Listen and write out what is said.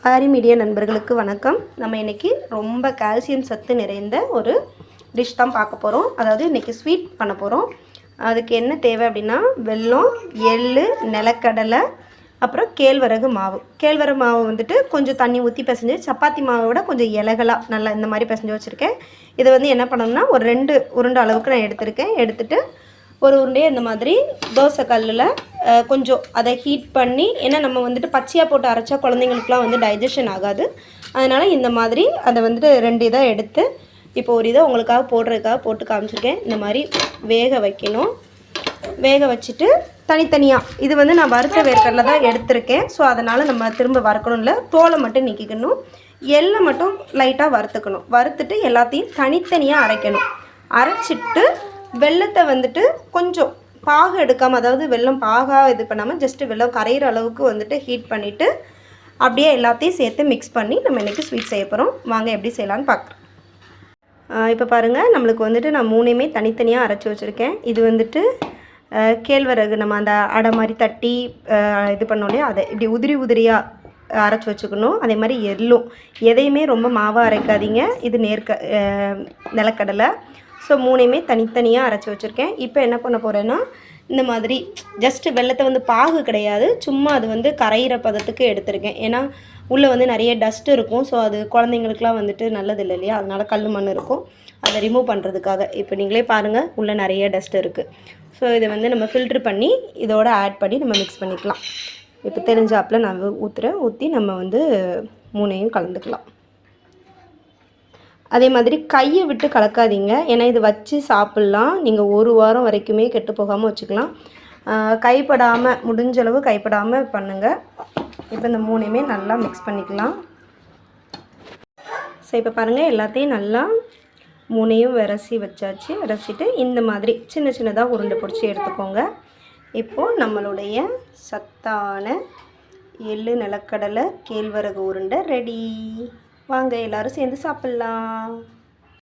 ஆரி media நண்பர்களுக்கு வணக்கம். நம்ம இன்றைக்கி ரொம்ப கால்சியம் சத்து நிறைந்த ஒரு டிஷ் தான் பார்க்க போகிறோம். அதாவது இன்றைக்கி ஸ்வீட் பண்ண போகிறோம். அதுக்கு என்ன தேவை அப்படின்னா வெல்லம், எள்ளு, நிலக்கடலை, அப்புறம் கேழ்வரகு மாவு. கேழ்வரகு மாவு வந்துட்டு கொஞ்சம் தண்ணி ஊற்றி பிசைஞ்சு சப்பாத்தி மாவை விட கொஞ்சம் இலகலாக நல்லா இந்த மாதிரி பிசைஞ்சு வச்சுருக்கேன். இதை வந்து என்ன பண்ணணும்னா ஒரு 2 உருண்டை அளவுக்கு நான் எடுத்திருக்கேன். எடுத்துகிட்டு ஒரு உருண்டையை இந்த மாதிரி தோசை கல்லில் கொஞ்சம் அதை ஹீட் பண்ணி, ஏன்னா நம்ம வந்துட்டு பச்சையாக போட்டு அரைச்சா குழந்தைங்களுக்குலாம் வந்து டைஜஷன் ஆகாது. அதனால் இந்த மாதிரி அதை வந்துட்டு 2 இதாக எடுத்து இப்போ ஒரு இதை உங்களுக்காக போடுறதுக்காக போட்டு காமிச்சிருக்கேன். இந்த மாதிரி வேக வைக்கணும். வேக வச்சுட்டு தனித்தனியாக இது வந்து நான் வறுத்த வேர்க்கடலை தான் எடுத்திருக்கேன். ஸோ அதனால் நம்ம திரும்ப வறுக்கணும் இல்லை, தோலை மட்டும் நீக்கிக்கணும். எள்ளை மட்டும் லைட்டாக வறுத்துக்கணும். வறுத்துட்டு எல்லாத்தையும் தனித்தனியாக அரைக்கணும். அரைச்சிட்டு வெல்லத்தை வந்துட்டு கொஞ்சம் பாகு எடுக்காமல், அதாவது வெல்லம் பாகாக இது பண்ணாமல் ஜஸ்ட்டு வெல்லம் கரையிற அளவுக்கு வந்துட்டு ஹீட் பண்ணிவிட்டு அப்படியே எல்லாத்தையும் சேர்த்து மிக்ஸ் பண்ணி நம்ம இன்றைக்கி ஸ்வீட் செய்ய போகிறோம். வாங்க எப்படி செய்யலான்னு பார்க்குறோம். இப்போ பாருங்கள், நம்மளுக்கு வந்துட்டு நான் 3மே தனித்தனியாக அரைச்சி வச்சுருக்கேன். இது வந்துட்டு கேழ்வரகு நம்ம அந்த அடை மாதிரி தட்டி இது பண்ணோம் இல்லையா, அதை இப்படி உதிரி உதிரியாக அரைச்சி வச்சுக்கணும். அதே மாதிரி எள்ளும் எதையுமே ரொம்ப மாவாக அரைக்காதீங்க. இது நிலக்கடலை. ஸோ 3மே தனித்தனியாக அரைச்சி வச்சுருக்கேன். இப்போ என்ன பண்ண போகிறேன்னா இந்த மாதிரி ஜஸ்ட்டு வெல்லத்தை வந்து பாகு கிடையாது, சும்மா அது வந்து கரையிற பதத்துக்கு எடுத்திருக்கேன். ஏன்னா உள்ளே வந்து நிறைய டஸ்ட்டு இருக்கும். ஸோ அது குழந்தைங்களுக்குலாம் வந்துட்டு நல்லது இல்லை இல்லையா, அதனால் கல் மண் இருக்கும். அதை ரிமூவ் பண்ணுறதுக்காக இப்போ நீங்களே பாருங்கள் உள்ளே நிறைய டஸ்ட் இருக்குது. ஸோ இதை வந்து நம்ம ஃபில்ட்ரு பண்ணி இதோட ஆட் பண்ணி நம்ம மிக்ஸ் பண்ணிக்கலாம். இப்போ தெரிஞ்சாப்பில் நான் ஊற்றி நம்ம வந்து 3யும் கலந்துக்கலாம். அதே மாதிரி கையை விட்டு கலக்காதீங்க, ஏன்னா இது வச்சு சாப்பிட்லாம். நீங்கள் 1 வாரம் வரைக்குமே கெட்டு போகாமல் வச்சுக்கலாம். கைப்படாமல், முடிஞ்சளவு கைப்படாமல் பண்ணுங்கள். இப்போ இந்த 3மே நல்லா மிக்ஸ் பண்ணிக்கலாம். ஸோ இப்போ பாருங்கள், எல்லாத்தையும் நல்லா 3யும் விரசி வச்சாச்சு. விரசிட்டு இந்த மாதிரி சின்ன சின்னதாக உருண்டை பிடிச்சி எடுத்துக்கோங்க. இப்போது நம்மளுடைய சத்தான எள்ளு, நிலக்கடலை, கேழ்வரகு உருண்டை ரெடி. வாங்க எல்லோரும் சேர்ந்து சாப்பிட்லாம்.